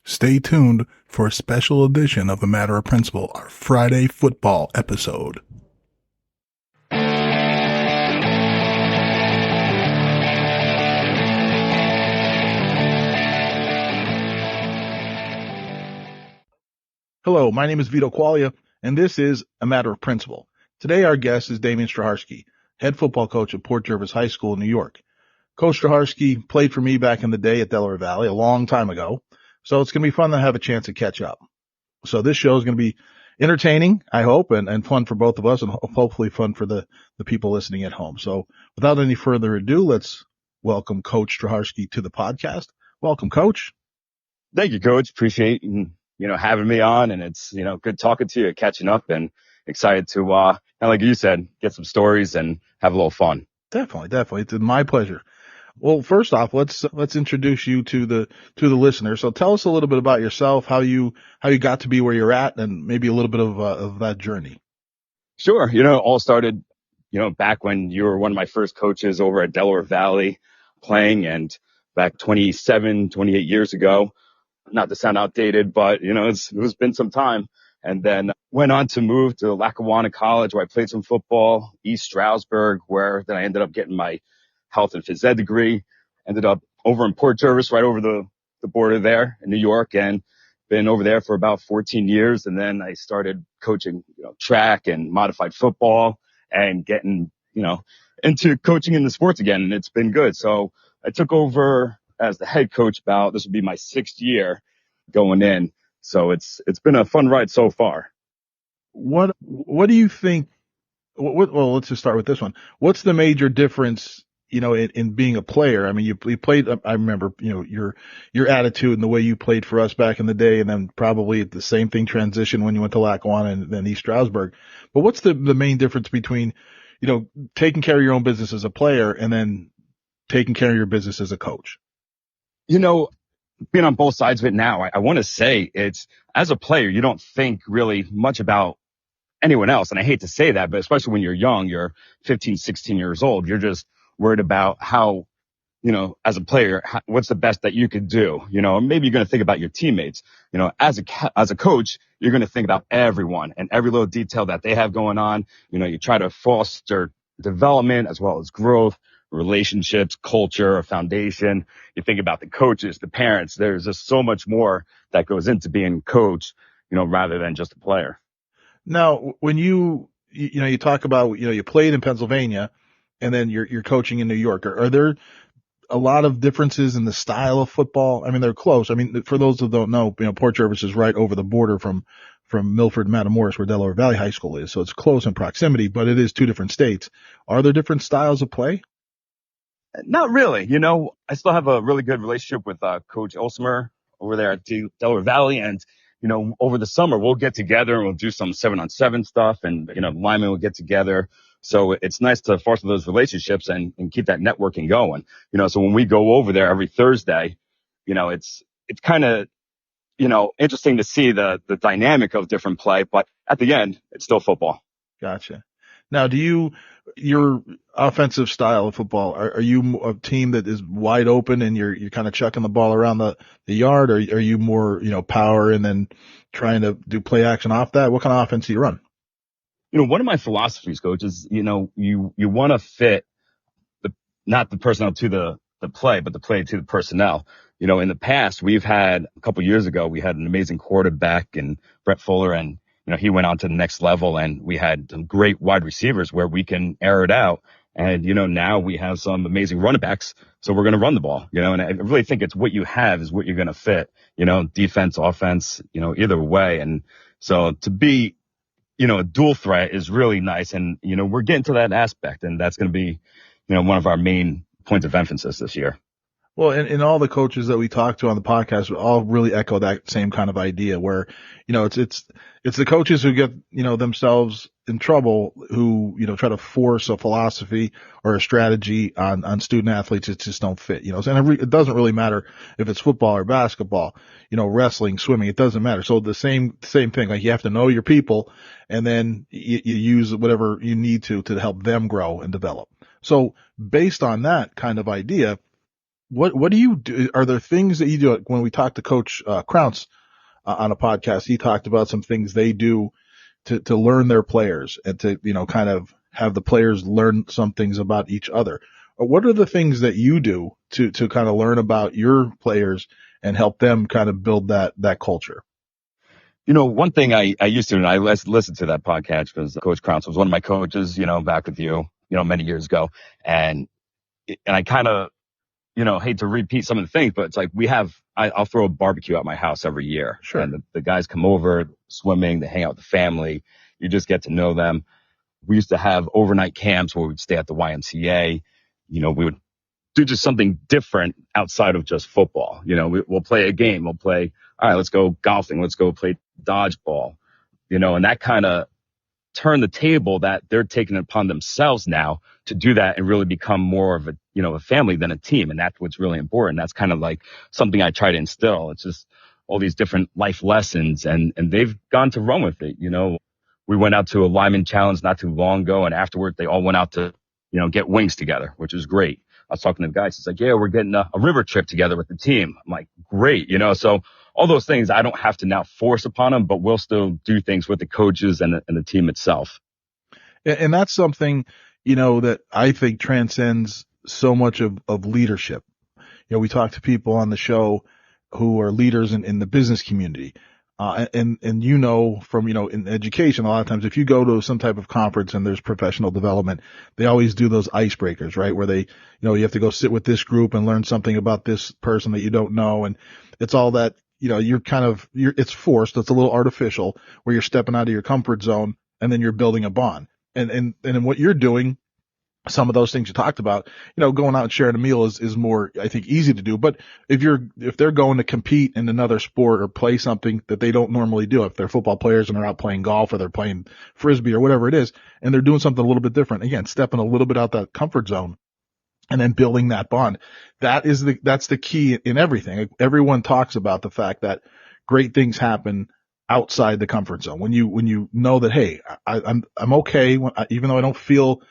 Stay tuned for a special edition of A Matter of Principle, our Friday football episode. Hello, my name is Vito Quaglia, and this is A Matter of Principle. Today our guest is Damien Striharsky, head football coach at Port Jervis High School in New York. Coach Striharsky played for me back in the day at Delaware Valley a long time ago, so it's going to be fun to have a chance to catch up. So this show is going to be entertaining, I hope, and fun for both of us, and hopefully fun for the people listening at home. So without any further ado, let's welcome Coach Striharsky to the podcast. Welcome, Coach. Thank you, Coach. Appreciate having me on, and it's good talking to you, catching up, and excited to kind of like you said, get some stories and have a little fun. Definitely. It's my pleasure. Well, first off, let's introduce you to the listener. So tell us a little bit about yourself, how you got to be where you're at, and maybe a little bit of that journey. Sure. All started, back when you were one of my first coaches over at Delaware Valley playing, and back 28 years ago. Not to sound outdated, but it's been some time. And then went on to move to Lackawanna College, where I played some football, East Stroudsburg, where then I ended up getting my health and phys ed degree. Ended up over in Port Jervis, right over the border there in New York, and been over there for about 14 years. And then I started coaching, track and modified football, and getting, into coaching in the sports again. And it's been good. So I took over as the head coach this will be my 6th year going in. So it's been a fun ride so far. What do you think? Well, let's just start with this one. What's the major difference, in being a player? I mean, you played, I remember, your attitude and the way you played for us back in the day, and then probably the same thing transitioned when you went to Lackawanna and then East Stroudsburg. But what's the main difference between, taking care of your own business as a player and then taking care of your business as a coach? Being on both sides of it now, I want to say it's, as a player, you don't think really much about anyone else. And I hate to say that, but especially when you're young, you're 15, 16 years old, you're just worried about how, as a player, what's the best that you could do, maybe you're going to think about your teammates, as a coach, you're going to think about everyone and every little detail that they have going on. You try to foster development as well as growth, relationships, culture, a foundation. You think about the coaches, the parents. There's just so much more that goes into being coach, rather than just a player. Now, when you talk about, you played in Pennsylvania and then you're coaching in New York, are there a lot of differences in the style of football? I mean, they're close. I mean, for those who don't know, Port Jervis is right over the border from Milford, Matamoros, where Delaware Valley High School is. So it's close in proximity, but it is 2 different states. Are there different styles of play? Not really. I still have a really good relationship with Coach Olsmer over there at Delaware Valley. And, over the summer, we'll get together and we'll do some 7-on-7 stuff, and, linemen will get together. So it's nice to foster those relationships and keep that networking going. So when we go over there every Thursday, it's kind of, interesting to see the dynamic of different play. But at the end, it's still football. Gotcha. Now, your offensive style of football, are you a team that is wide open and you're kind of chucking the ball around the yard, or are you more, power and then trying to do play action off that? What kind of offense do you run? One of my philosophies, Coach, is, you want to fit not the personnel to the play, but the play to the personnel. In the past, we've had a couple years ago, we had an amazing quarterback in Brett Fuller, and he went on to the next level, and we had some great wide receivers where we can air it out. And, now we have some amazing running backs. So we're going to run the ball, and I really think it's what you have is what you're going to fit, defense, offense, either way. And so to be, a dual threat is really nice. And, we're getting to that aspect, and that's going to be, one of our main points of emphasis this year. Well, and all the coaches that we talk to on the podcast all really echo that same kind of idea where, it's the coaches who get, themselves in trouble who, try to force a philosophy or a strategy on student athletes that just don't fit, and it doesn't really matter if it's football or basketball, wrestling, swimming, it doesn't matter. So the same thing, like you have to know your people, and then you use whatever you need to help them grow and develop. So based on that kind of idea, what do you do? Are there things that you do? When we talked to Coach Krauts on a podcast, he talked about some things they do to learn their players and to, kind of have the players learn some things about each other. What are the things that you do to kind of learn about your players and help them kind of build that culture? One thing I used to, and I listened to that podcast because Coach Krauts was one of my coaches, back with you, many years ago. And I kind of, hate to repeat some of the things, but it's like I'll throw a barbecue at my house every year. Sure. And the guys come over, swimming, they hang out with the family. You just get to know them. We used to have overnight camps where we'd stay at the YMCA. We would do just something different outside of just football. We'll play a game. We'll play, all right, let's go golfing. Let's go play dodgeball, and that kind of turned the table that they're taking it upon themselves now to do that and really become more of a family than a team. And that's what's really important. That's kind of like something I try to instill. It's just all these different life lessons and they've gone to run with it. We went out to a lineman challenge not too long ago. And afterward, they all went out to, get wings together, which was great. I was talking to the guys. It's like, yeah, we're getting a river trip together with the team. I'm like, great. So all those things I don't have to now force upon them, but we'll still do things with the coaches and the team itself. And that's something, that I think transcends so much of leadership. We talk to people on the show who are leaders in the business community. And from, in education, a lot of times if you go to some type of conference and there's professional development, they always do those icebreakers, right? Where they, you have to go sit with this group and learn something about this person that you don't know. And it's all that, it's forced. It's a little artificial where you're stepping out of your comfort zone and then you're building a bond. And in what you're doing, some of those things you talked about, going out and sharing a meal is more, I think, easy to do. But if they're going to compete in another sport or play something that they don't normally do, if they're football players and they're out playing golf or they're playing frisbee or whatever it is, and they're doing something a little bit different, again, stepping a little bit out that comfort zone and then building that bond. That's the key in everything. Everyone talks about the fact that great things happen outside the comfort zone. When you know that, hey, I'm okay, even though I don't feel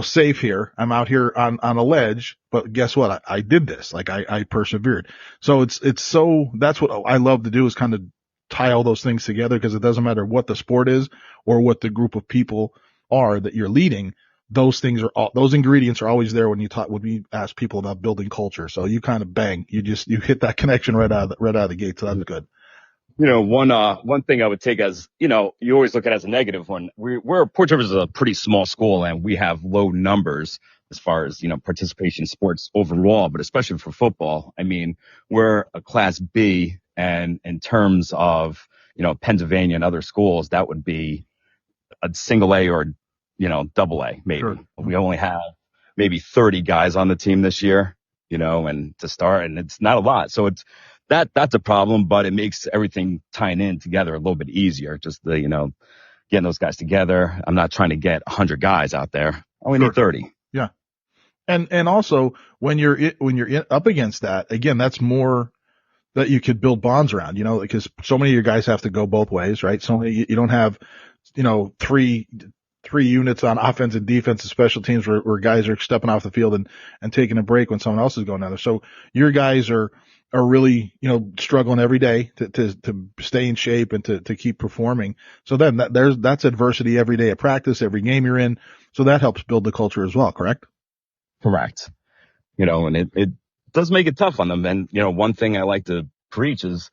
safe here. I'm out here on a ledge, but guess what? I did this. Like I persevered. So that's what I love to do is kind of tie all those things together because it doesn't matter what the sport is or what the group of people are that you're leading. Those ingredients are always there when we ask people about building culture. So you kind of you hit that connection right out of the gate. So that's good. One thing I would take as, you always look at it as a negative one. Port Jervis is a pretty small school and we have low numbers as far as, participation in sports overall, but especially for football. I mean, we're a class B and in terms of, Pennsylvania and other schools, that would be a single A or, double A maybe. Sure. We only have maybe 30 guys on the team this year, and to start, and it's not a lot. So that's a problem, but it makes everything tying in together a little bit easier. Just getting those guys together. I'm not trying to get 100 guys out there. I only need 30. Yeah. And also when you're up against that, again, that's more that you could build bonds around, because so many of your guys have to go both ways, right? So you don't have, three units on offense and defense and special teams where guys are stepping off the field and taking a break when someone else is going down there. So your guys are really, struggling every day to stay in shape and to keep performing. So then that's adversity every day at practice, every game you're in. So that helps build the culture as well, correct? Correct. And it does make it tough on them. And, one thing I like to preach is,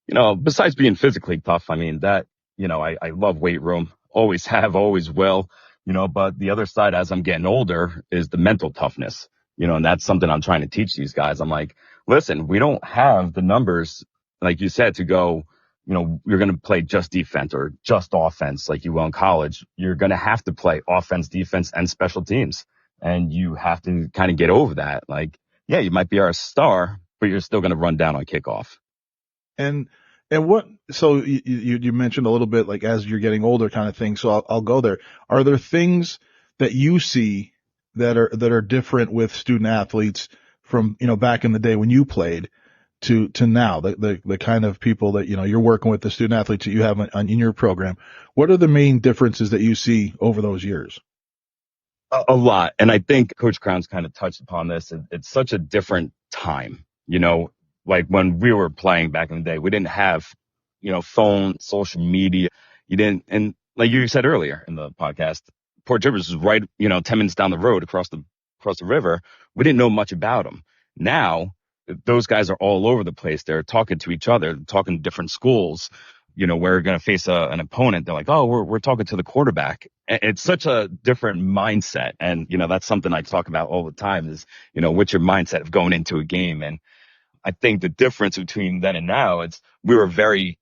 besides being physically tough, I mean that, I love weight room, always have, always will, but the other side as I'm getting older is the mental toughness, and that's something I'm trying to teach these guys. I'm like, listen, we don't have the numbers, like you said, to go, you're going to play just defense or just offense like you will in college. You're going to have to play offense, defense, and special teams. And you have to kind of get over that. Like, yeah, you might be our star, but you're still going to run down on kickoff. So you mentioned a little bit like as you're getting older kind of thing. So I'll go there. Are there things that you see that are different with student athletes from, back in the day when you played to now, the kind of people that, you're working with, the student athletes that you have in your program? What are the main differences that you see over those years? A lot. And I think Coach Crown's kind of touched upon this. It's such a different time, like when we were playing back in the day, we didn't have, phone, social media. You didn't, and like you said earlier in the podcast, Port Jervis was right, 10 minutes down the road across the river. We didn't know much about them. Now those guys are all over the place. They're talking to each other, talking to different schools. We're going to face an opponent. They're like, oh, we're talking to the quarterback. It's such a different mindset. And, that's something I talk about all the time is, what's your mindset of going into a game? And I think the difference between then and now, we were very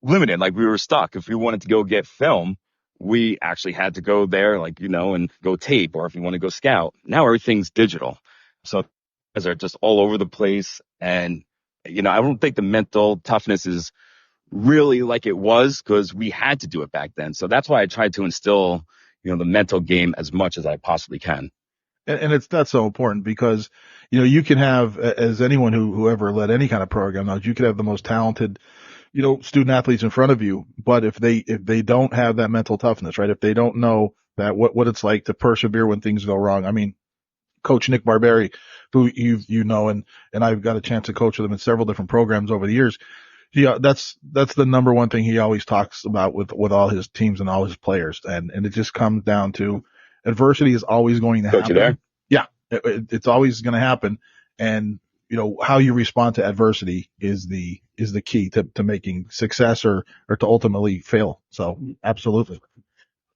limited. Like we were stuck. If we wanted to go get film, we actually had to go there, and go tape, or if you want to go scout. Now everything's digital. So guys are just all over the place. And, I don't think the mental toughness is really like it was because we had to do it back then. So that's why I tried to instill, the mental game as much as I possibly can. And that's so important because, you can have, as anyone who ever led any kind of program knows, you could have the most talented, student athletes in front of you. But if they don't have that mental toughness, right? If they don't know that what it's like to persevere when things go wrong. I mean, Coach Nick Barberi, who and I've got a chance to coach with him in several different programs over the years. Yeah, that's the number one thing he always talks about with all his teams and all his players. And it just comes down to adversity is always going to happen. Coach, you there? Yeah, it's always going to happen. And, how you respond to adversity is the key to making success or to ultimately fail. So absolutely.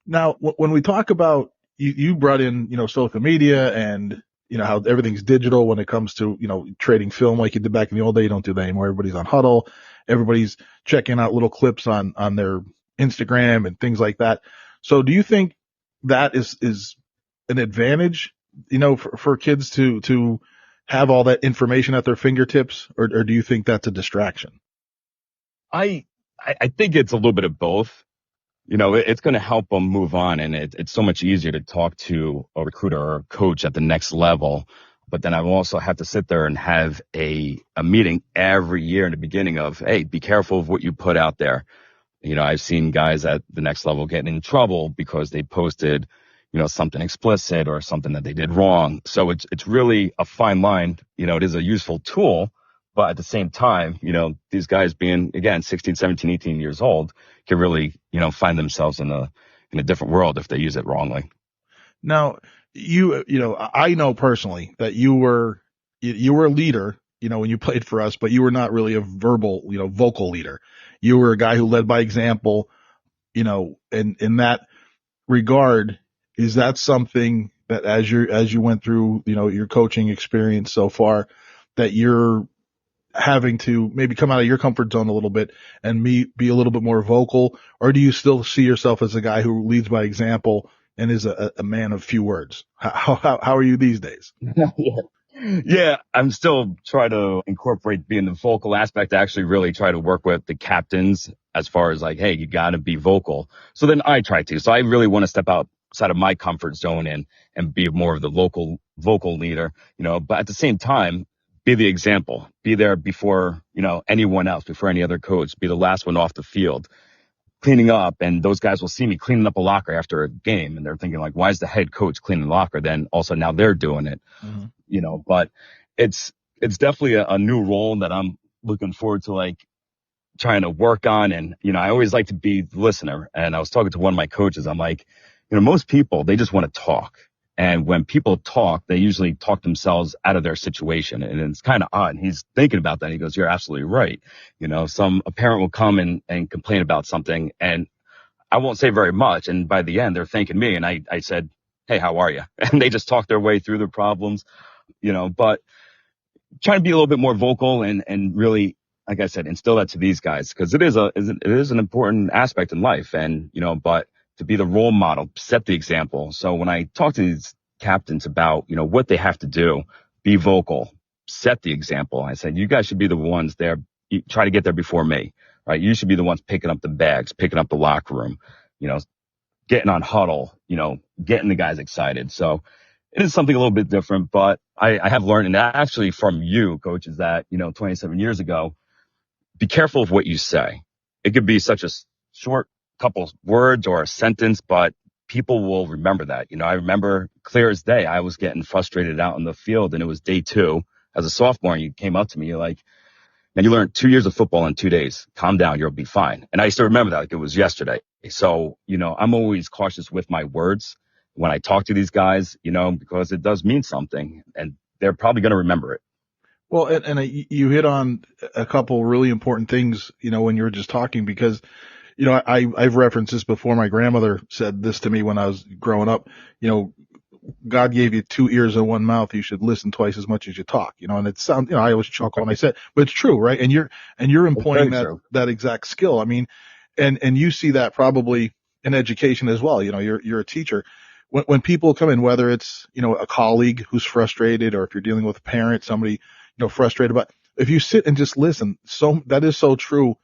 Now, when we talk about, you brought in, social media and, how everything's digital when it comes to, trading film like you did back in the old day. You don't do that anymore. Everybody's on Huddle. Everybody's checking out little clips on their Instagram and things like that. So do you think that is an advantage, for kids to have all that information at their fingertips, or do you think that's a distraction? I think it's a little bit of both. It's going to help them move on, and it's so much easier to talk to a recruiter or a coach at the next level. But then I will also have to sit there and have a meeting every year in the beginning of, hey, be careful of what you put out there. I've seen guys at the next level getting in trouble because they posted, something explicit or something that they did wrong. So it's really a fine line. It is a useful tool. But at the same time, these guys being, again, 16, 17, 18 years old can really, find themselves in a different world if they use it wrongly. Now, I know personally that you were a leader, when you played for us, but you were not really a vocal leader. You were a guy who led by example, and in that regard, is that something that as you went through, your coaching experience so far, that you're having to maybe come out of your comfort zone a little bit and be a little bit more vocal, or do you still see yourself as a guy who leads by example and is a man of few words? How are you these days? Yeah, I'm still trying to incorporate being the vocal aspect. I actually really try to work with the captains as far as like, hey, you got to be vocal. So then I try to. So I really want to step outside of my comfort zone and be more of the local vocal leader, but at the same time, be the example, be there before, anyone else, before any other coach, be the last one off the field, cleaning up. And those guys will see me cleaning up a locker after a game. And they're thinking like, why is the head coach cleaning the locker? Then also now they're doing it, but it's definitely a new role that I'm looking forward to, like trying to work on. And, I always like to be the listener. And I was talking to one of my coaches. I'm like, most people, they just want to talk. And when people talk, they usually talk themselves out of their situation. And it's kind of odd. And he's thinking about that. And he goes, you're absolutely right. A parent will come and complain about something, and I won't say very much. And by the end, they're thanking me. And I said, hey, how are you? And they just talk their way through the problems, but trying to be a little bit more vocal and really, like I said, instill that to these guys, because it is an important aspect in life. And, but to be the role model, set the example. So when I talk to these captains about, what they have to do, be vocal, set the example. I said, you guys should be the ones there. You try to get there before me, right? You should be the ones picking up the bags, picking up the locker room, getting on Huddle, getting the guys excited. So it is something a little bit different, but I have learned, and actually from you, Coach, is that, 27 years ago, be careful of what you say. It could be such a short couple words or a sentence, but people will remember that. I remember clear as day, I was getting frustrated out in the field, and it was day 2 as a sophomore, and you came up to me, you're like, man, you learned 2 years of football in 2 days. Calm down. You'll be fine. And I used to remember that like it was yesterday. So, I'm always cautious with my words when I talk to these guys, because it does mean something, and they're probably going to remember it. Well, and you hit on a couple really important things, when you were just talking, because, I've referenced this before. My grandmother said this to me when I was growing up. God gave you 2 ears and 1 mouth. You should listen twice as much as you talk, and it sounds, I always chuckle when I say it, but it's true, right? And you're employing that exact skill. I mean, and you see that probably in education as well. You're a teacher. When people come in, whether it's, a colleague who's frustrated, or if you're dealing with a parent, somebody, frustrated, but if you sit and just listen, so that is so true.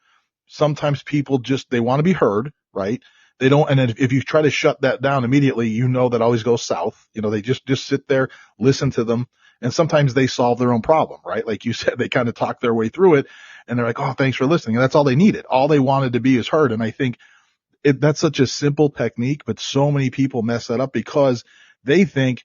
Sometimes people they want to be heard, right? They don't, and if you try to shut that down immediately, that always goes south. They just sit there, listen to them, and sometimes they solve their own problem, right? Like you said, they kind of talk their way through it, and they're like, "Oh, thanks for listening." And that's all they needed. All they wanted to be is heard. And I think that's such a simple technique, but so many people mess that up because they think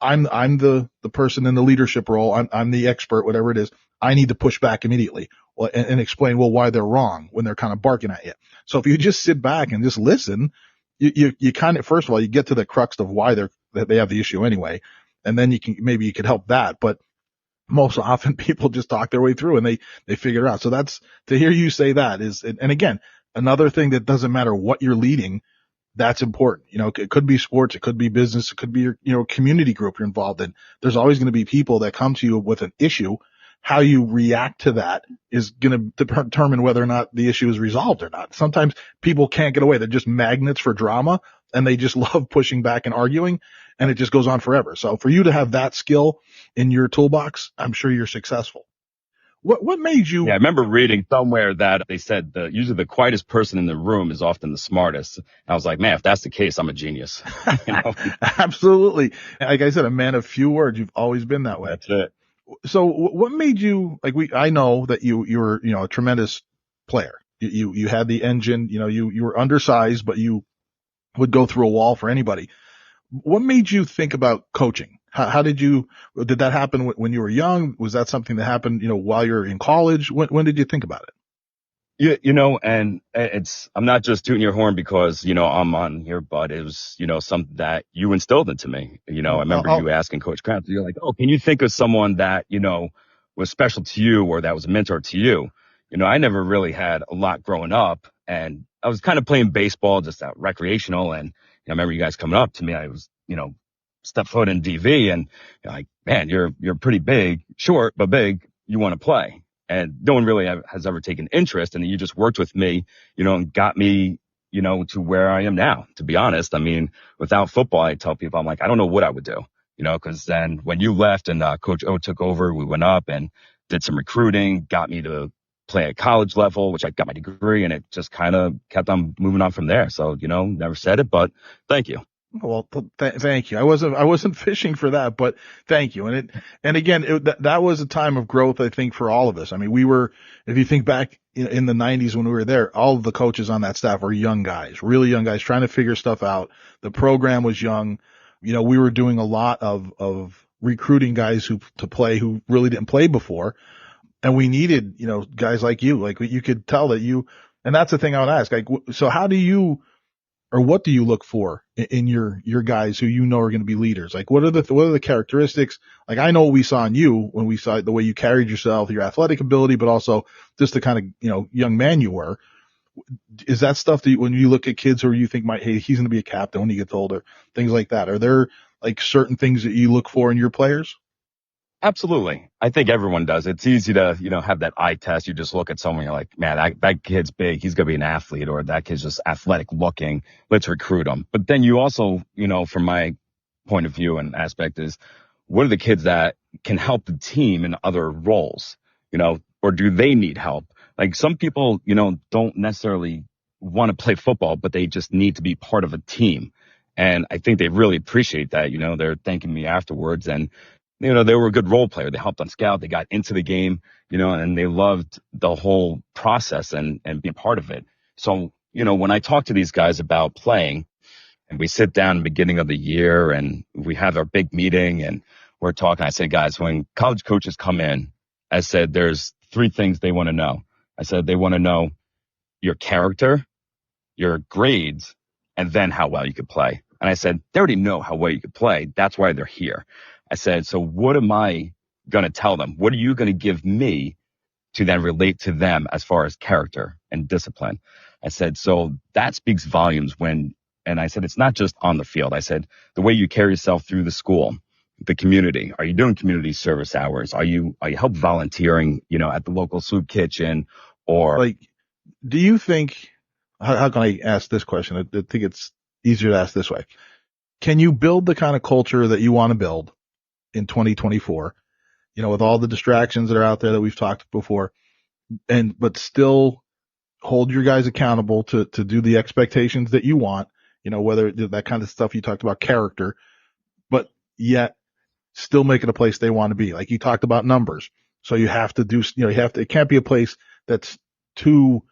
I'm the person in the leadership role. I'm the expert, whatever it is. I need to push back immediately and explain, why they're wrong when they're kind of barking at you. So if you just sit back and just listen, you kind of, first of all, you get to the crux of why they have the issue anyway. And then maybe you could help that. But most often people just talk their way through and they figure it out. So that's, to hear you say that is, and again, another thing that doesn't matter what you're leading, that's important. It could be sports, it could be business, it could be your, community group you're involved in. There's always going to be people that come to you with an issue. How you react to that is going to determine whether or not the issue is resolved or not. Sometimes people can't get away. They're just magnets for drama, and they just love pushing back and arguing, and it just goes on forever. So for you to have that skill in your toolbox, I'm sure you're successful. What made you? Yeah, I remember reading somewhere that they said usually the quietest person in the room is often the smartest. I was like, man, if that's the case, I'm a genius. Absolutely. Like I said, a man of few words. You've always been that way. That's it. So what made you, I know that you were, a tremendous player. You had the engine, you were undersized, but you would go through a wall for anybody. What made you think about coaching? How did that happen when you were young? Was that something that happened, while you're in college? When did you think about it? Yeah, and I'm not just tooting your horn because, I'm on here, but it was, something that you instilled into me. I remember you asking Coach Krantz, you're like, oh, can you think of someone that, was special to you or that was a mentor to you? I never really had a lot growing up, and I was kind of playing baseball, just out recreational. And I remember you guys coming up to me. I was, step foot in DV, and you're like, man, you're pretty big, short, but big. You want to play. And no one really has ever taken interest. And you just worked with me, and got me, to where I am now, to be honest. I mean, without football, I tell people, I'm like, I don't know what I would do, because then when you left and Coach O took over, we went up and did some recruiting, got me to play at college level, which I got my degree, and it just kind of kept on moving on from there. So, never said it, but thank you. Well, thank you. I wasn't fishing for that, but thank you. And again, that was a time of growth, I think, for all of us. I mean, if you think back in the 90s when we were there, all of the coaches on that staff were young guys, really young guys trying to figure stuff out. The program was young. We were doing a lot of recruiting guys to play who really didn't play before. And we needed, guys like you could tell that and that's the thing I would ask. So how do you, or what do you look for in your guys who are going to be leaders? Like, what are the characteristics? Like, I know what we saw in you when we saw the way you carried yourself, your athletic ability, but also just the kind of, young man you were. Is that stuff that when you look at kids who you think hey, he's going to be a captain when he gets older, things like that? Are there like certain things that you look for in your players? Absolutely. I think everyone does. It's easy to, have that eye test. You just look at someone, you're like, man, that kid's big. He's going to be an athlete, or that kid's just athletic looking. Let's recruit him. But then you also, from my point of view and aspect is, what are the kids that can help the team in other roles, or do they need help? Like some people, don't necessarily want to play football, but they just need to be part of a team. And I think they really appreciate that. They're thanking me afterwards, and they were a good role player. They helped on scout. They got into the game, and they loved the whole process and being part of it. So, when I talk to these guys about playing, And we sit down in the beginning of the year and we have our big meeting and we're talking. I said, guys, when college coaches come in, I said, there's three things they want to know. I said, they want to know your character, your grades, and then how well you could play. And I said, they already know how well you could play. That's why they're here. I said, so what am I going to tell them? What are you going to give me to then relate to them as far as character and discipline? I said, so that speaks volumes and I said, it's not just on the field. I said, the way you carry yourself through the school, the community. Are you doing community service hours? Are you help volunteering, at the local soup kitchen or Like, do you think, how can I ask this question? I think it's easier to ask this way. Can you build the kind of culture that you want to build in 2024, with all the distractions that are out there that we've talked before, but still hold your guys accountable to do the expectations that you want, whether that kind of stuff you talked about, character, but yet still make it a place they want to be. Like you talked about numbers. So you have to do, it can't be a place that's too,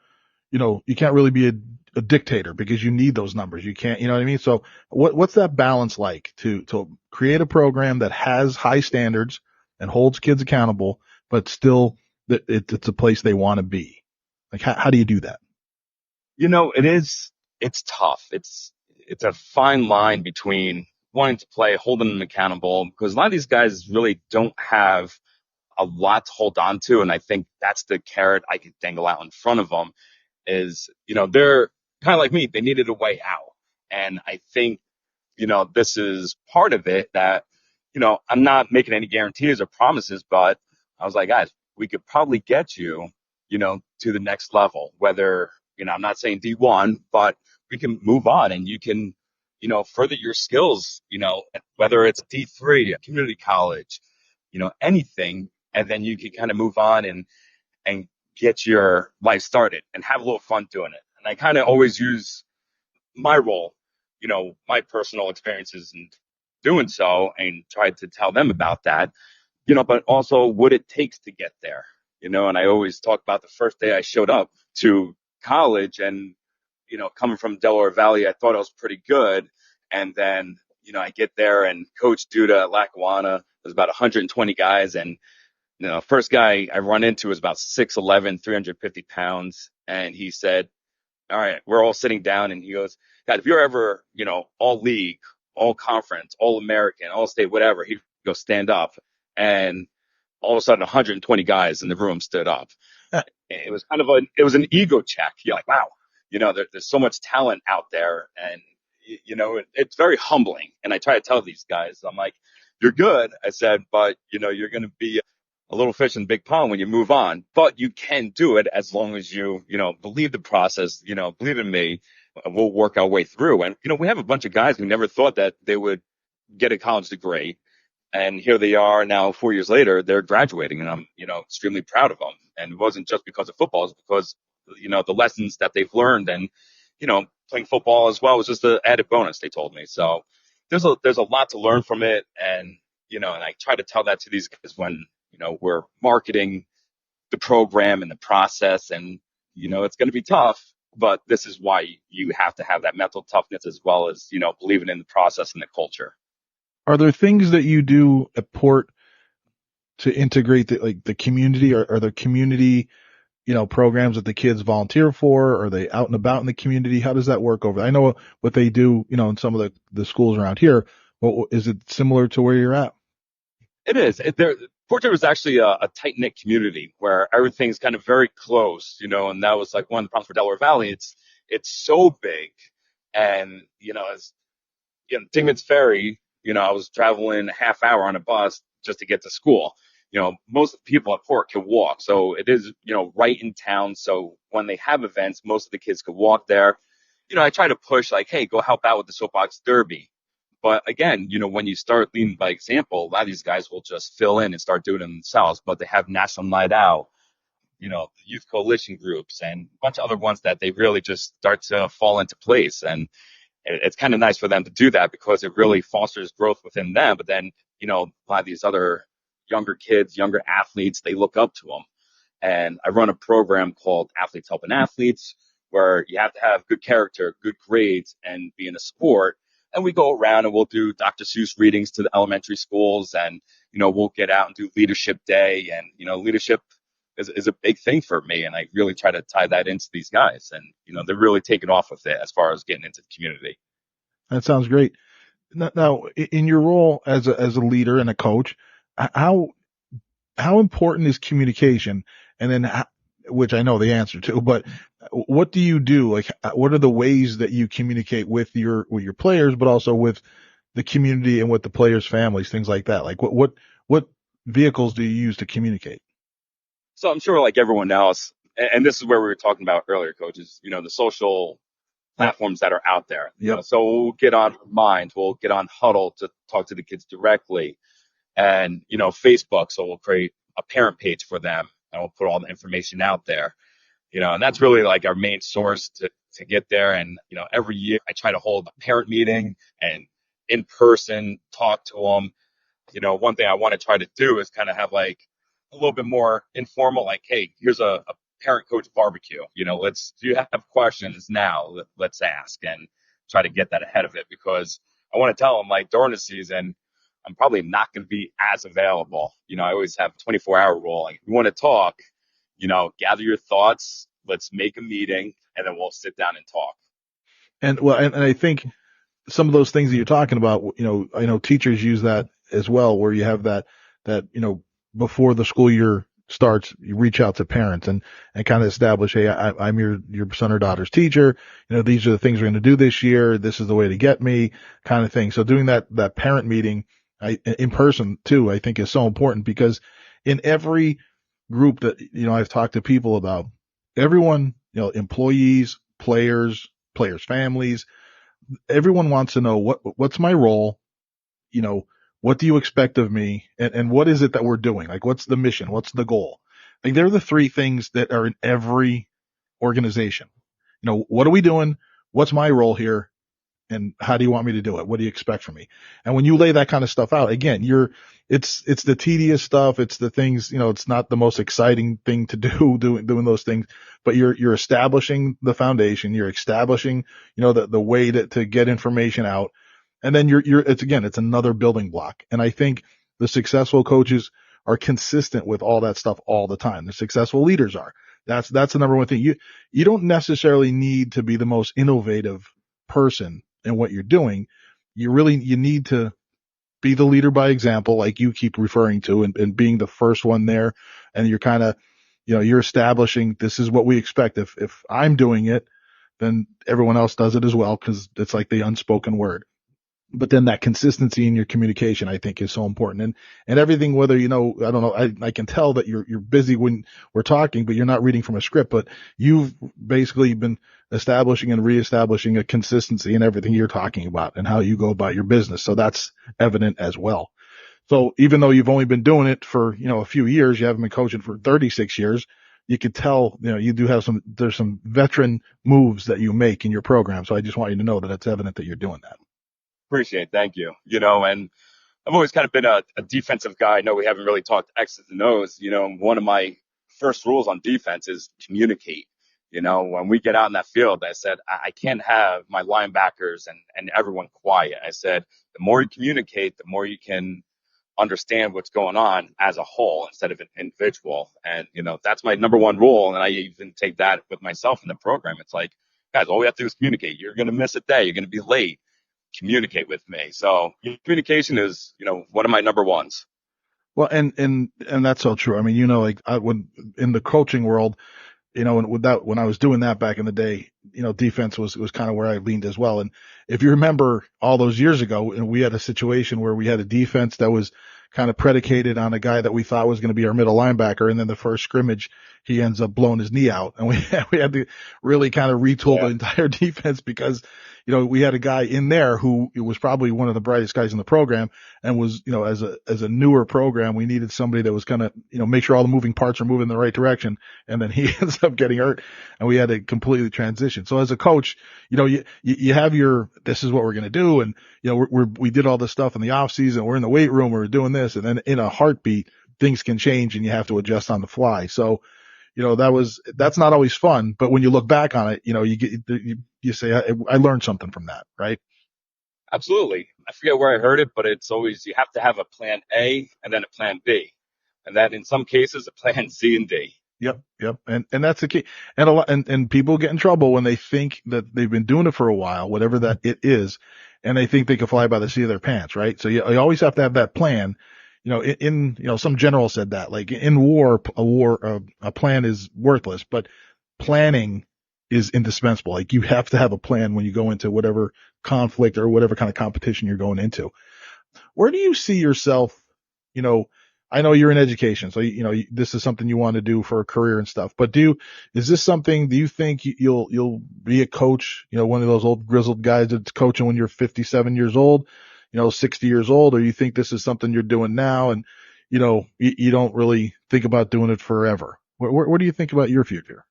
you can't really be a dictator because you need those numbers. You can't, you know what I mean? So what's that balance like to create a program that has high standards and holds kids accountable, but still it's a place they want to be? Like, how do you do that? it's tough. It's a fine line between wanting to play, holding them accountable, because a lot of these guys really don't have a lot to hold on to. And I think that's the carrot I could dangle out in front of them is, they're kind of like me. They needed a way out. And I think, this is part of it that, I'm not making any guarantees or promises, but I was like, guys, we could probably get you, to the next level, whether, I'm not saying D1, but we can move on and you can, further your skills, whether it's D3, a community college, anything. And then you can kind of move on and get your life started and have a little fun doing it. And I kind of always use my role, my personal experiences in doing so and try to tell them about that, but also what it takes to get there, and I always talk about the first day I showed up to college and, coming from Delaware Valley, I thought I was pretty good. And then, I get there and Coach Duda at Lackawanna, there's about 120 guys. And, first guy I run into was about 6'11", 350 pounds. And he said, all right, we're all sitting down. And he goes, God, if you're ever, all league, all conference, all American, all state, whatever, he'd go stand up. And all of a sudden 120 guys in the room stood up. It was it was an ego check. You're like, wow, there's so much talent out there. And, it's very humbling. And I try to tell these guys, I'm like, you're good. I said, but, you're going to be a little fish in a big pond when you move on, but you can do it as long as you, believe the process, believe in me, and we'll work our way through. And, we have a bunch of guys who never thought that they would get a college degree. And here they are now 4 years later, they're graduating and I'm, extremely proud of them. And it wasn't just because of football, it's because, the lessons that they've learned and, playing football as well was just an added bonus, they told me. So there's a lot to learn from it. And, and I try to tell that to these guys when, we're marketing the program and the process and, it's going to be tough, but this is why you have to have that mental toughness as well as, believing in the process and the culture. Are there things that you do at Port to integrate the community? Are there community, programs that the kids volunteer for? Are they out and about in the community? How does that work over there? I know what they do, in some of the schools around here. Is it similar to where you're at? It is. Port Jervis is actually a tight-knit community where everything's kind of very close, and that was like one of the problems for Delaware Valley. It's so big. And, as Dingman's Ferry, I was traveling a half hour on a bus just to get to school. Most of the people at Port can walk. So it is, right in town. So when they have events, most of the kids could walk there. I try to push like, hey, go help out with the soapbox derby. But again, when you start leading by example, a lot of these guys will just fill in and start doing it themselves. But they have National Night Out, the youth coalition groups and a bunch of other ones that they really just start to fall into place. And it's kind of nice for them to do that because it really fosters growth within them. But then, a lot of these other younger kids, younger athletes, they look up to them. And I run a program called Athletes Helping Athletes, where you have to have good character, good grades, and be in a sport. And we go around and we'll do Dr. Seuss readings to the elementary schools, and, we'll get out and do leadership day. And, leadership is a big thing for me. And I really try to tie that into these guys. And, they're really taking off with it as far as getting into the community. That sounds great. Now, in your role as a leader and a coach, how important is communication? And then, which I know the answer to, but what do you do? Like, what are the ways that you communicate with your players, but also with the community and with the players' families, things like that? Like, what vehicles do you use to communicate? So I'm sure, like everyone else, and this is where we were talking about earlier, coaches, the social platforms that are out there. Yep. So we'll get on Mind, we'll get on Huddle to talk to the kids directly, and Facebook. So we'll create a parent page for them, and we'll put all the information out there. And that's really like our main source to get there. And every year I try to hold a parent meeting and in person talk to them. One thing I want to try to do is kind of have like a little bit more informal, like, hey, here's a parent coach barbecue. If you have questions now, let's ask and try to get that ahead of it, because I want to tell them, like, during the season, I'm probably not going to be as available. I always have 24-hour rule. Like, if you want to talk, gather your thoughts, let's make a meeting, and then we'll sit down and talk. And well, and I think some of those things that you're talking about, I know teachers use that as well, where you have that, before the school year starts, you reach out to parents and kind of establish, hey, I'm your son or daughter's teacher. These are the things we're going to do this year. This is the way to get me, kind of thing. So doing that parent meeting, in person too, I think is so important, because in every group that, I've talked to people about, everyone, employees, players, families, everyone wants to know what's my role, what do you expect of me, and what is it that we're doing? Like, what's the mission? What's the goal? Like, they're the three things that are in every organization. What are we doing? What's my role here? And how do you want me to do it? What do you expect from me? And when you lay that kind of stuff out, again, it's the tedious stuff. It's the things, it's not the most exciting thing to do, doing those things, but you're establishing the foundation. You're establishing, the way to get information out. And then it's another building block. And I think the successful coaches are consistent with all that stuff all the time. The successful leaders are. That's the number one thing. You don't necessarily need to be the most innovative person in what you're doing. You need to be the leader by example, like you keep referring to, and being the first one there. And you're kind of, you're establishing, this is what we expect. If I'm doing it, then everyone else does it as well, because it's like the unspoken word. But then that consistency in your communication, I think, is so important. And everything, whether, I don't know, I can tell that you're busy when we're talking, but you're not reading from a script, but you've basically been establishing and reestablishing a consistency in everything you're talking about and how you go about your business. So that's evident as well. So even though you've only been doing it for, a few years, you haven't been coaching for 36 years, you could tell, you do have there's some veteran moves that you make in your program. So I just want you to know that it's evident that you're doing that. Appreciate, thank you. And I've always kind of been a defensive guy. I know we haven't really talked X's and O's. One of my first rules on defense is communicate. When we get out in that field, I said, I can't have my linebackers and everyone quiet. I said, the more you communicate, the more you can understand what's going on as a whole instead of an individual. And, that's my number one rule. And I even take that with myself in the program. It's like, guys, all we have to do is communicate. You're going to miss a day. You're going to be late. Communicate with me. So communication is, one of my number ones. Well, and that's so true. I mean, like when in the coaching world, and when I was doing that back in the day, defense was kind of where I leaned as well. And if you remember all those years ago, and we had a situation where we had a defense that was kind of predicated on a guy that we thought was going to be our middle linebacker. And then the first scrimmage, he ends up blowing his knee out. And we had to really kind of retool the entire defense, because, we had a guy in there who was probably one of the brightest guys in the program, and was, as a newer program, we needed somebody that was going to, make sure all the moving parts are moving in the right direction. And then he ends up getting hurt, and we had to completely transition. So as a coach, you have this is what we're going to do. And, we did all this stuff in the off season. We're in the weight room. We're doing this. And then in a heartbeat, things can change and you have to adjust on the fly. So, that's not always fun, but when you look back on it, you say, I learned something from that, right? Absolutely. I forget where I heard it, but it's always you have to have a plan A and then a plan B. And then in some cases, a plan C and D. Yep, yep. And that's the key. And a lot, and people get in trouble when they think that they've been doing it for a while, whatever that it is, and they think they can fly by the seat of their pants, right? So you always have to have that plan. Some general said that, like in war, a plan is worthless, but planning is indispensable. Like you have to have a plan when you go into whatever conflict or whatever kind of competition you're going into. Where do you see yourself? You know, I know you're in education, so this is something you want to do for a career and stuff. But is this something? Do you think you'll be a coach? One of those old grizzled guys that's coaching when you're 57 years old, 60 years old, or you think this is something you're doing now, and you don't really think about doing it forever? What do you think about your future?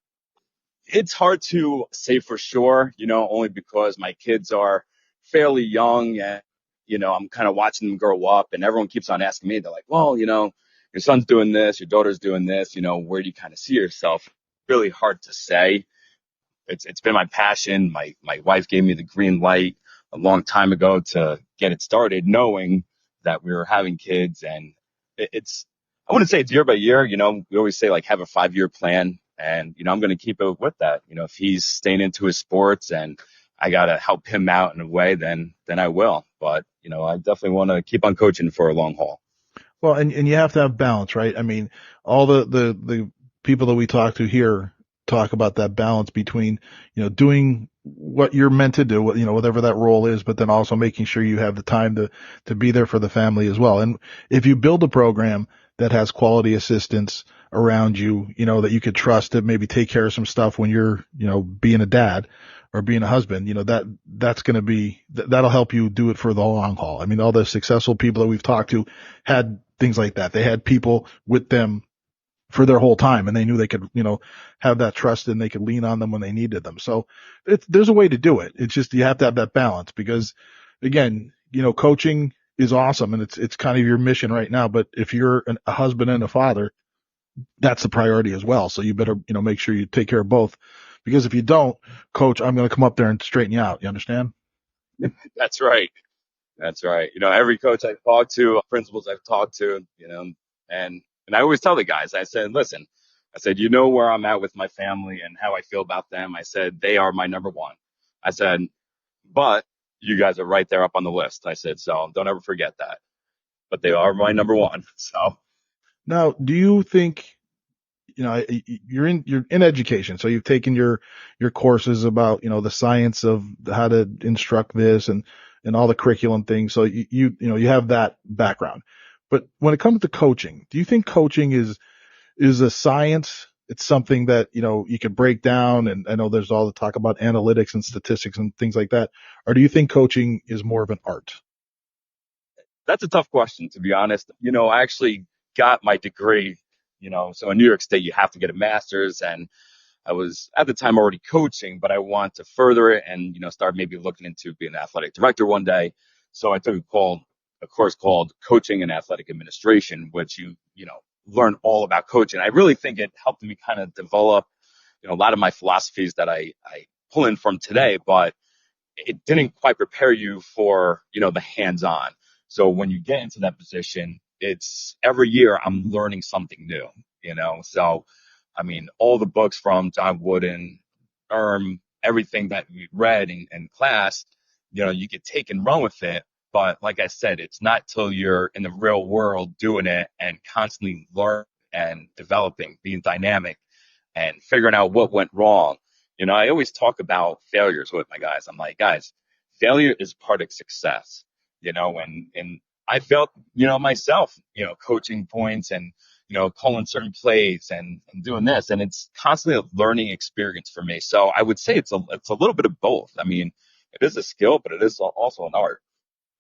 It's hard to say for sure, only because my kids are fairly young and, I'm kind of watching them grow up and everyone keeps on asking me, they're like, well, your son's doing this, your daughter's doing this, where do you kind of see yourself? Really hard to say. It's been my passion. My wife gave me the green light a long time ago to get it started, knowing that we were having kids. And it's I wouldn't say it's year by year. We always say like have a 5-year plan, and I'm going to keep it with that. If he's staying into his sports and I got to help him out in a way, then I will. But I definitely want to keep on coaching for a long haul. Well, and you have to have balance, right? I mean, all the people that we talk to here talk about that balance between, doing what you're meant to do, whatever that role is, but then also making sure you have the time to be there for the family as well. And if you build a program that has quality assistance around you, that you could trust to maybe take care of some stuff when you're, being a dad or being a husband, that's going to that'll help you do it for the long haul. I mean, all the successful people that we've talked to had things like that. They had people with them for their whole time, and they knew they could, have that trust and they could lean on them when they needed them. So there's a way to do it. It's just, you have to have that balance because again, coaching is awesome and it's kind of your mission right now. But if you're a husband and a father, that's the priority as well. So you better, make sure you take care of both, because if you don't, coach, I'm going to come up there and straighten you out. You understand? That's right. That's right. Every coach I've talked to, principals I've talked to, and I always tell the guys, I said, listen, I said, where I'm at with my family and how I feel about them. I said, they are my number one. I said, but you guys are right there up on the list. I said, so don't ever forget that. But they are my number one. So Now, do you think, you're in education, so you've taken your courses about, the science of how to instruct this and all the curriculum things. So you have that background. But when it comes to coaching, do you think coaching is a science? It's something that, you could break down. And I know there's all the talk about analytics and statistics and things like that. Or do you think coaching is more of an art? that's a tough question, to be honest. I actually got my degree, so in New York State, you have to get a master's, and I was at the time already coaching, but I want to further it and, start maybe looking into being an athletic director one day. So I took a course called Coaching and Athletic Administration, which learn all about coaching. I really think it helped me kind of develop, a lot of my philosophies that I pull in from today, but it didn't quite prepare you for, the hands-on. So when you get into that position, it's every year I'm learning something new, So, I mean, all the books from John Wooden, everything that we read in class, you could take and run with it. But like I said, it's not till you're in the real world doing it and constantly learning and developing, being dynamic and figuring out what went wrong. I always talk about failures with my guys. I'm like, guys, failure is part of success, and I felt, myself, coaching points and, calling certain plays and doing this. And it's constantly a learning experience for me. So I would say it's a little bit of both. I mean, it is a skill, but it is also an art.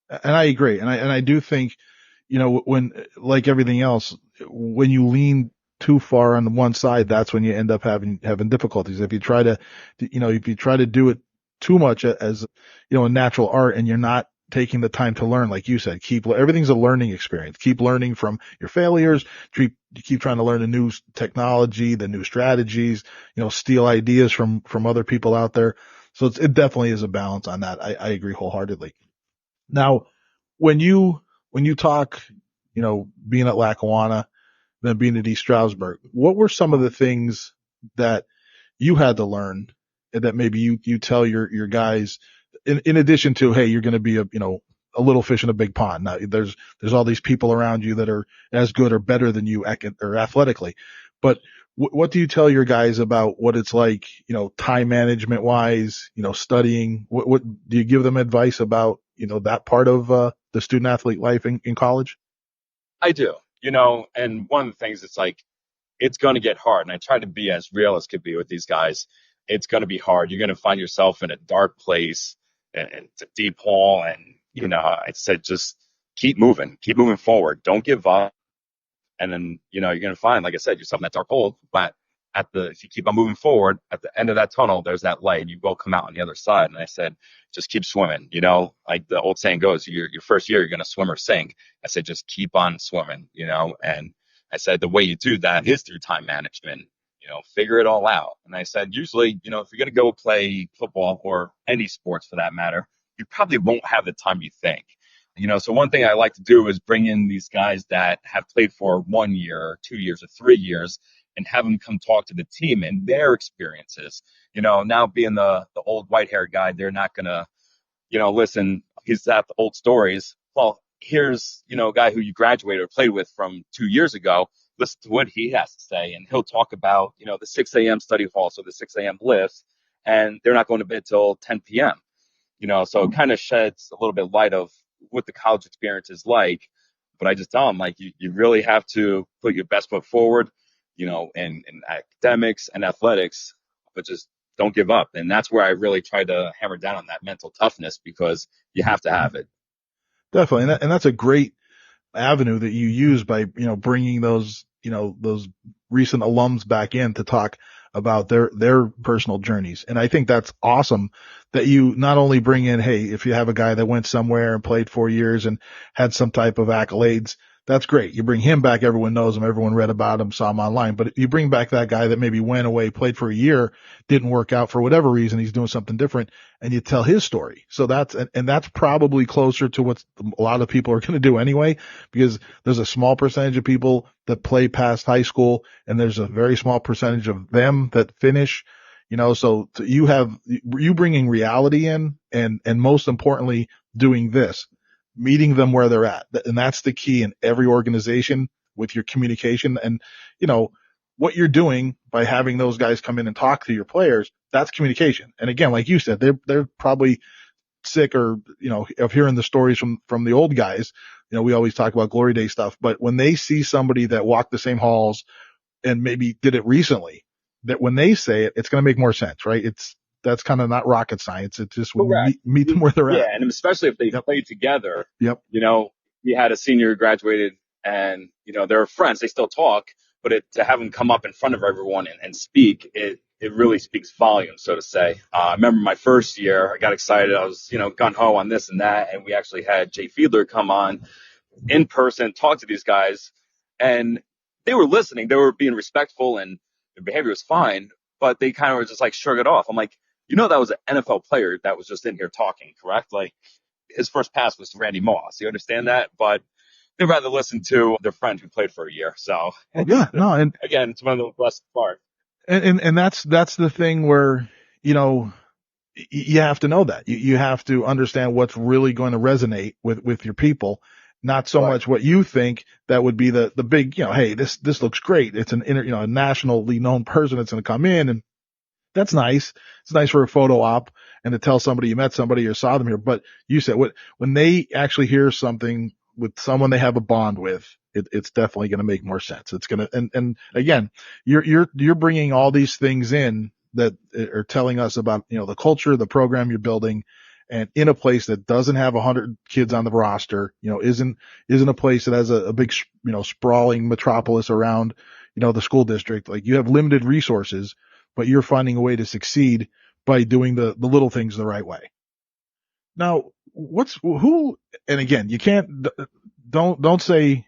And I agree. And I do think, when, like everything else, when you lean too far on one side, that's when you end up having difficulties. If you try to do it too much as, a natural art, and you're not taking the time to learn, like you said, everything's a learning experience. Keep learning from your failures. Keep trying to learn the new technology, the new strategies, steal ideas from other people out there. So it definitely is a balance on that. I agree wholeheartedly. Now, when you talk, being at Lackawanna, then being at East Stroudsburg, what were some of the things that you had to learn that maybe you tell your guys in addition to, hey, you're going to be a little fish in a big pond. Now there's all these people around you that are as good or better than you or athletically, but what do you tell your guys about what it's like, time management wise, studying? What do you give them advice about, that part of the student athlete life in college? I do, and one of the things it's like, it's going to get hard. And I try to be as real as could be with these guys. It's going to be hard. You're going to find yourself in a dark place and it's a deep hole. And, I said, just keep moving forward. Don't give up. And then, you're going to find, like I said, yourself in that dark hole. But if you keep on moving forward, at the end of that tunnel, there's that light. You will come out on the other side. And I said, just keep swimming. Like the old saying goes, your first year, you're going to swim or sink. I said, just keep on swimming, and I said, the way you do that is through time management, figure it all out. And I said, usually, if you're going to go play football or any sports for that matter, you probably won't have the time you think. So one thing I like to do is bring in these guys that have played for 1 year, or 2 years, or 3 years, and have them come talk to the team and their experiences. Now being the old white haired guy, they're not gonna, listen, he's got the old stories. Well, here's, a guy who you graduated or played with from 2 years ago. Listen to what he has to say, and he'll talk about, the 6 a.m. study hall, so the 6 a.m. lifts, and they're not going to bed till 10 p.m. So it kind of sheds a little bit of light of what the college experience is like. But I just tell them, like, you really have to put your best foot forward, in academics and athletics, but just don't give up. And that's where I really try to hammer down on that mental toughness, because you have to have it. Definitely. And that's a great avenue that you use by, bringing those, those recent alums back in to talk about their personal journeys. And I think that's awesome that you not only bring in, hey, if you have a guy that went somewhere and played 4 years and had some type of accolades, that's great. You bring him back. Everyone knows him. Everyone read about him, saw him online, but you bring back that guy that maybe went away, played for a year, didn't work out for whatever reason. He's doing something different, and you tell his story. So that's probably closer to what a lot of people are going to do anyway, because there's a small percentage of people that play past high school, and there's a very small percentage of them that finish. So you bringing reality in, and most importantly, doing this, meeting them where they're at. And that's the key in every organization with your communication. And, what you're doing by having those guys come in and talk to your players, that's communication. And again, like you said, they're probably sick or, of hearing the stories from the old guys. We always talk about glory day stuff, but when they see somebody that walked the same halls and maybe did it recently, that when they say it, it's going to make more sense, right? That's kind of not rocket science. It's just meet them where they're at. Yeah, and especially if they played together. Yep. We had a senior who graduated, and they're friends. They still talk, but to have them come up in front of everyone and speak, it really speaks volumes, so to say. I remember my first year, I got excited. I was gung ho on this and that, and we actually had Jay Fiedler come on in person, talk to these guys, and they were listening. They were being respectful, and their behavior was fine, but they kind of were just like shrug it off. I'm like, that was an NFL player that was just in here talking, correct? Like, his first pass was to Randy Moss. You understand that? But they'd rather listen to their friend who played for a year. So yeah, no, and again, it's one of the blessed parts. And that's the thing where, you have to know that you have to understand what's really going to resonate with your people, not so much what you think that would be the big, hey, this looks great. It's a nationally known person that's going to come in, and that's nice. It's nice for a photo op and to tell somebody you met somebody or saw them here. But you said when they actually hear something with someone they have a bond with, it's definitely going to make more sense. It's going to, and again, you're bringing all these things in that are telling us about, the culture, the program you're building, and in a place that doesn't have 100 kids on the roster, isn't a place that has a big, sprawling metropolis around, the school district. Like, you have limited resources, but you're finding a way to succeed by doing the little things the right way. Now, and again, you don't say,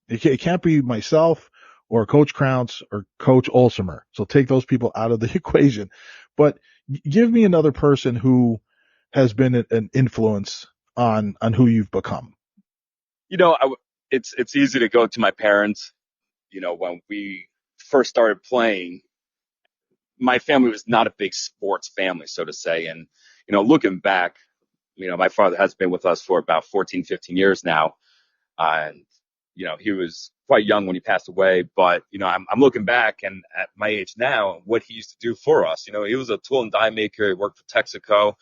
it can't be myself or Coach Krauts or Coach Olsemer. So take those people out of the equation, but give me another person who has been an influence on who you've become? You know, it's easy to go to my parents. You know, when we first started playing, my family was not a big sports family, so to say. And, you know, looking back, you know, my father has been with us for about 14, 15 years now. And, you know, he was quite young when he passed away. But, you know, I'm looking back and at my age now, what he used to do for us. You know, he was a tool and die maker. He worked for Texaco.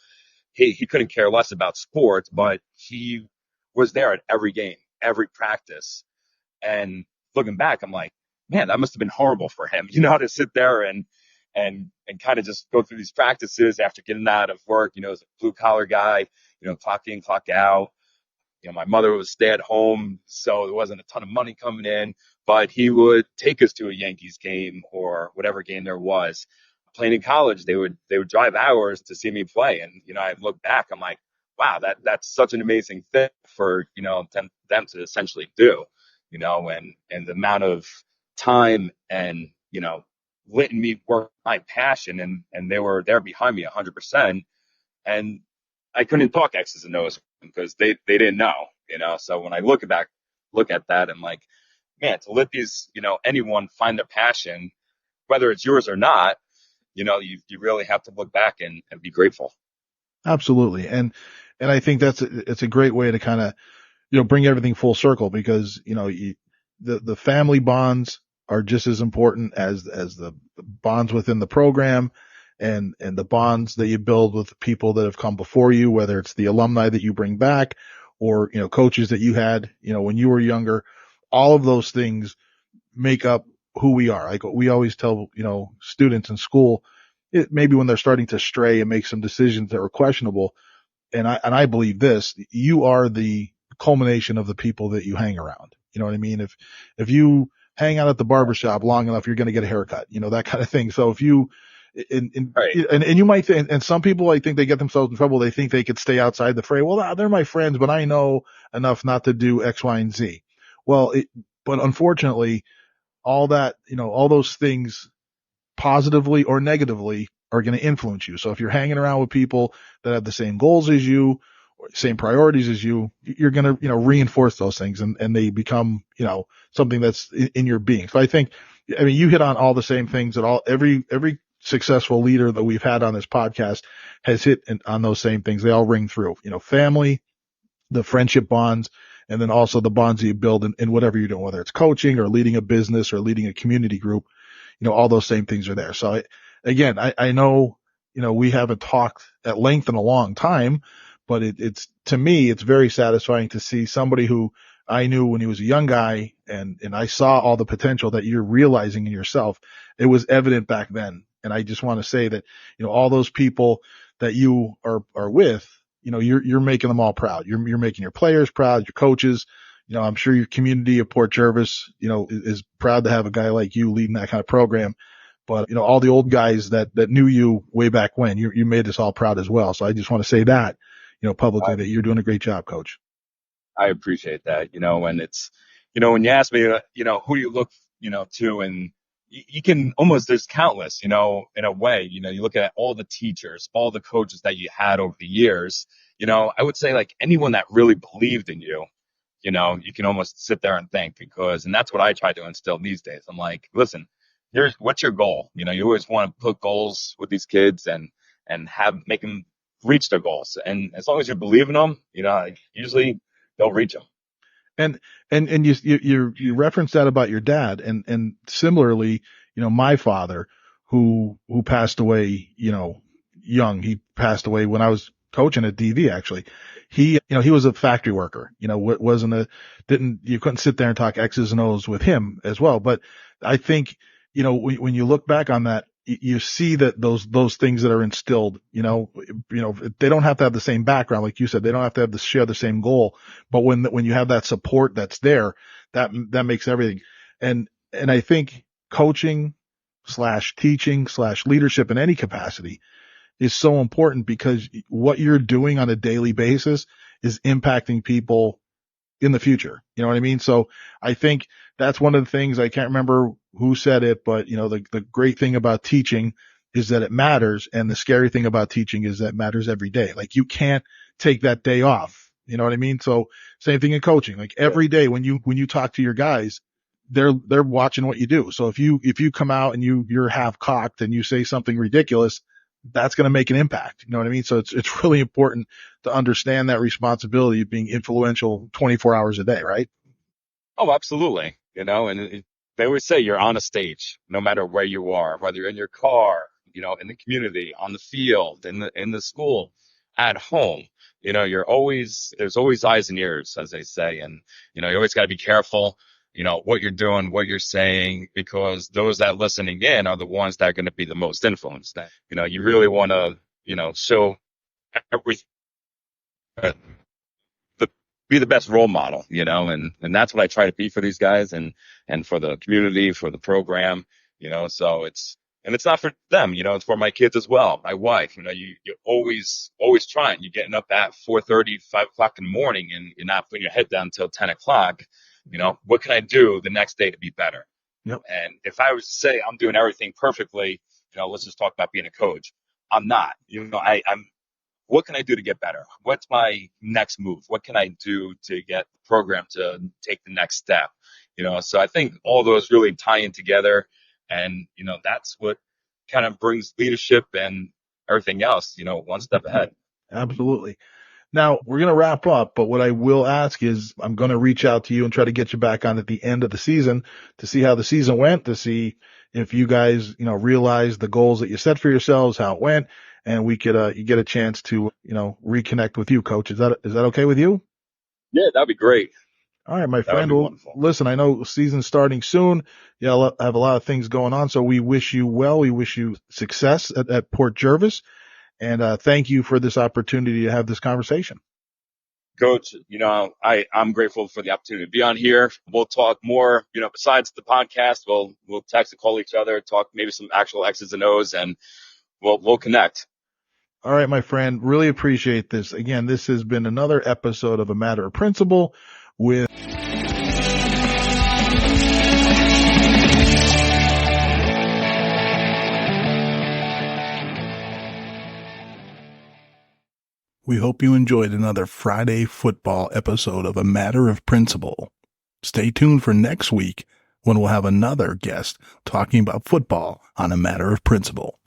He couldn't care less about sports, but he was there at every game, every practice. And looking back, I'm like, man, that must have been horrible for him. You know, how to sit there and kind of just go through these practices after getting out of work. You know, as a blue collar guy, you know, clock in, clock out. You know, my mother was stay at home, so there wasn't a ton of money coming in, but he would take us to a Yankees game or whatever game there was. Playing in college, they would drive hours to see me play, and you know, I look back, I'm like, wow, that's such an amazing thing for you know them to essentially do, you know, and the amount of time and you know letting me work my passion, and they were there behind me 100%, and I couldn't talk X's and O's because they didn't know, you know. So when I look at that, I'm like, man, to let these, you know, anyone find their passion, whether it's yours or not, you know, you really have to look back and be grateful. Absolutely. And I think it's a great way to kind of, bring everything full circle because, the family bonds are just as important as the bonds within the program and the bonds that you build with people that have come before you, whether it's the alumni that you bring back or, coaches that you had, when you were younger. All of those things make up who we are. Like we always tell, students in school, maybe when they're starting to stray and make some decisions that were questionable. And I believe this, you are the culmination of the people that you hang around. You know what I mean? If you hang out at the barbershop long enough, you're going to get a haircut, that kind of thing. So if you, Right. and you might think, and some people, I think they get themselves in trouble. They think they could stay outside the fray. Well, they're my friends, but I know enough not to do X, Y, and Z. Well, but unfortunately, all that, all those things positively or negatively are going to influence you. So if you're hanging around with people that have the same goals as you or same priorities as you, you're going to, reinforce those things and they become, something that's in your being. So I mean, you hit on all the same things that every successful leader that we've had on this podcast has hit on those same things. They all ring through, family, the friendship bonds, and then also the bonds that you build in whatever you're doing, whether it's coaching or leading a business or leading a community group, all those same things are there. So again, I know, we haven't talked at length in a long time, but it's to me, it's very satisfying to see somebody who I knew when he was a young guy and I saw all the potential that you're realizing in yourself. It was evident back then. And I just want to say that, all those people that you are with, you're making them all proud. You're making your players proud, your coaches. I'm sure your community of Port Jervis, is proud to have a guy like you leading that kind of program. But, all the old guys that knew you way back when, you made us all proud as well. So I just want to say that, publicly that you're doing a great job, Coach. I appreciate that, you know, and it's, you know, when you ask me, you know, who do you look, you know, to, and you can almost, there's countless, you know, in a way, you know, you look at all the teachers, all the coaches that you had over the years, you know, I would say like anyone that really believed in you, you know, you can almost sit there and think because, and that's what I try to instill these days. I'm like, listen, here's what's your goal? You know, you always want to put goals with these kids and make them reach their goals. And as long as you believe in them, you know, usually they'll reach them. And you referenced that about your dad and similarly, my father who passed away, young, he passed away when I was coaching at DV actually. He was a factory worker, you couldn't sit there and talk X's and O's with him as well. But I think, when you look back on that, you see that those things that are instilled, they don't have to have the same background. Like you said, they don't have to share the same goal. But when you have that support that's there, that makes everything. And I think coaching / teaching / leadership in any capacity is so important because what you're doing on a daily basis is impacting people in the future. You know what I mean? So I think that's one of the things. I can't remember who said it, but the great thing about teaching is that it matters. And the scary thing about teaching is that it matters every day. Like you can't take that day off You know what I mean? So same thing in coaching. Like every day when you talk to your guys, they're watching what you do. So if you come out and you're half cocked and you say something ridiculous, that's going to make an impact. You know what I mean? So it's really important to understand that responsibility of being influential 24 hours a day, right? Oh, absolutely. They always say you're on a stage, no matter where you are, whether you're in your car, in the community, on the field, in the school, at home. There's always eyes and ears, as they say. And, you always got to be careful, what you're doing, what you're saying, because those that listening in are the ones that are going to be the most influenced. You really want to, show everything the be the best role model, and that's what I try to be for these guys and for the community, for the program, so it's not for them, it's for my kids as well. My wife, you're always trying. You're getting up at 4:30, 5 o'clock in the morning and you're not putting your head down until 10 o'clock. What can I do the next day to be better? Yep. And if I was to say I'm doing everything perfectly, let's just talk about being a coach. I'm not, I'm what can I do to get better? What's my next move? What can I do to get the program to take the next step? So I think all those really tie in together, and that's what kind of brings leadership and everything else, one step ahead. Absolutely. Now we're going to wrap up, but what I will ask is I'm going to reach out to you and try to get you back on at the end of the season to see how the season went, to see if you guys, realize the goals that you set for yourselves, how it went, and we could, you get a chance to, reconnect with you, Coach. Is that okay with you? Yeah, that'd be great. All right, my friend. Well, listen, I know season's starting soon. Yeah, I have a lot of things going on, so we wish you well. We wish you success at Port Jervis. And thank you for this opportunity to have this conversation. Coach, I'm grateful for the opportunity to be on here. We'll talk more, besides the podcast, we'll text and call each other, talk maybe some actual X's and O's, and we'll connect. All right, my friend, really appreciate this. Again, this has been another episode of A Matter of Principle with We hope you enjoyed another Friday football episode of A Matter of Principle. Stay tuned for next week when we'll have another guest talking about football on A Matter of Principle.